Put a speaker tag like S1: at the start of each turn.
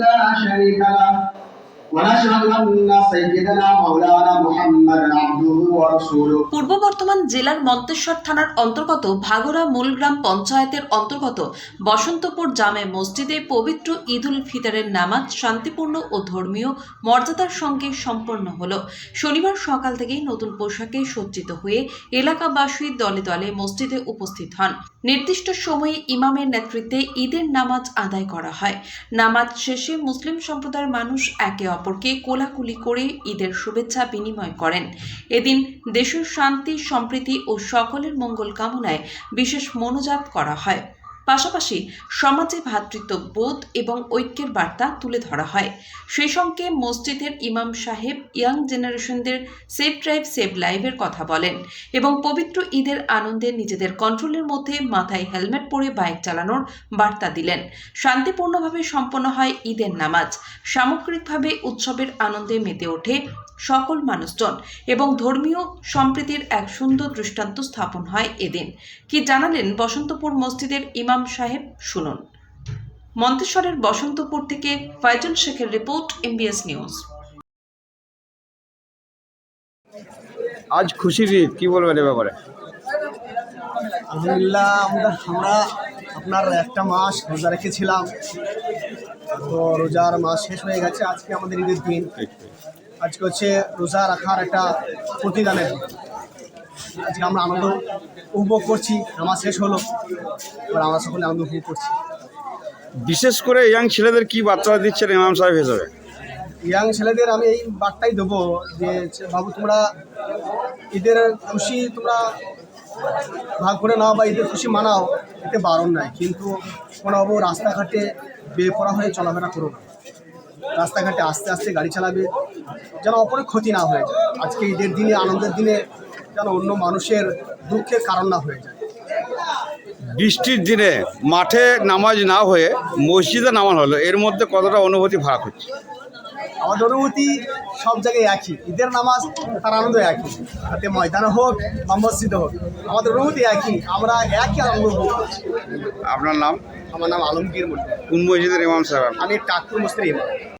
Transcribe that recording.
S1: لا شريك له ونشهد أن سيدنا مولانا محمد عبده ورسوله।
S2: পূর্ব বর্ধমান জেলার মন্তেশ্বর থানার অন্তর্গত ভাগড়া মূলগ্রাম পঞ্চায়েতের অন্তর্গত বসন্তপুর জামে মসজিদে পবিত্র ঈদ উল ফিতরের নামাজ শান্তিপূর্ণ ও ধর্মীয় মর্যাদার সঙ্গে সম্পন্ন হলো। শনিবার সকাল থেকেই নতুন পোশাকে সজ্জিত হয়ে এলাকাবাসী দলে দলে মসজিদে উপস্থিত হন। নির্দিষ্ট সময়ে ইমামের নেতৃত্বে ঈদের নামাজ আদায় করা হয়। নামাজ শেষে মুসলিম সম্প্রদায়ের মানুষ একে অপরকে কোলাকুলি করে ঈদের শুভেচ্ছা বিনিময় করেন। এদিন দেশের শান্তি, সম্প্রীতি ও সকলের মঙ্গল কামনায় বিশেষ মোনাজাত করা হয়। পাশাপাশি সমাজে ভ্রাতৃত্ববোধ এবং ঐক্যের বার্তা তুলে ধরা হয়। সেই সঙ্গে মসজিদের ইমাম সাহেব ইয়াং জেনারেশনদের সেফ ড্রাইভ সেভ লাইভের কথা বলেন এবং পবিত্র ঈদের আনন্দে নিজেদের কন্ট্রোলের মধ্যে মাথায় হেলমেট পরে বাইক চালানোর বার্তা দিলেন। শান্তিপূর্ণভাবে সম্পন্ন হয় ঈদের নামাজ। সামগ্রিকভাবে উৎসবের আনন্দে মেতে ওঠে সকল মানুষজন এবং ধর্মীয় সম্প্রীতির এক সুন্দর দৃষ্টান্ত স্থাপন হয় এদিন। কি জানালেন বসন্তপুর মসজিদের ইমাম সাহেব, শুনুন। মন্তেশ্বরের বসন্তপুর থেকে ফয়জল শেখের রিপোর্ট, MBS নিউজ।
S3: আজ খুশির ঈদ, কি বলবেন এ ব্যাপারে?
S4: আলহামদুলিল্লাহ, আমরা আপনার একটা মাস রোজা রেখেছিলাম, তো রোজার মাস শেষ হয়ে গেছে। আজকে আমাদের ঈদের দিন। আজকে হচ্ছে রোজা রাখার একটা প্রতিদানের দিন। আজকে আমরা আনন্দ উপভোগ করছি। নামাজ শেষ হলো, এবার আমরা সকলে আনন্দ উপভোগ করছি।
S3: বিশেষ করে ইয়াং ছেলেদের কি বার্তা দিচ্ছেন ইমাম সাহেব হিসেবে?
S4: ইয়াং ছেলেদের আমি এই বার্তাই দেবো যে বাবু, তোমরা ঈদের খুশি তোমরা ভাগ করে নাও বা ঈদের খুশি মানাও, এতে বারণ নাই, কিন্তু কোনোভাবে রাস্তাঘাটে বেপরোয়া হয়ে চলাফেরা করো না। রাস্তাঘাটে আস্তে আস্তে গাড়ি চালাবে, যেন অপরের ক্ষতি না হয়ে যায়। আজকে ঈদের দিনে, আনন্দের দিনে যেন অন্য মানুষের দুঃখের কারণ না হয়ে যায়।
S3: বৃষ্টির দিনে মাঠে নামাজ না হয়ে মসজিদে নামাজ হলো, এর মধ্যে কতটা অনুভূতি ভাগ হচ্ছে?
S4: আমাদের অনুভূতি সব জায়গায় একই। ঈদের নামাজ তার আনন্দ একই, তাতে ময়দানে হোক বা মসজিদে হোক, আমাদের অনুভূতি একই। আমরা একই আনন্দ উপভোগ করছি।
S3: আপনার নাম?
S4: আমার নাম আলমগীর মল্লিক।
S3: কোন মসজিদের ইমাম সাহেব?
S4: আমি টাকপুর মসজিদের ইমাম।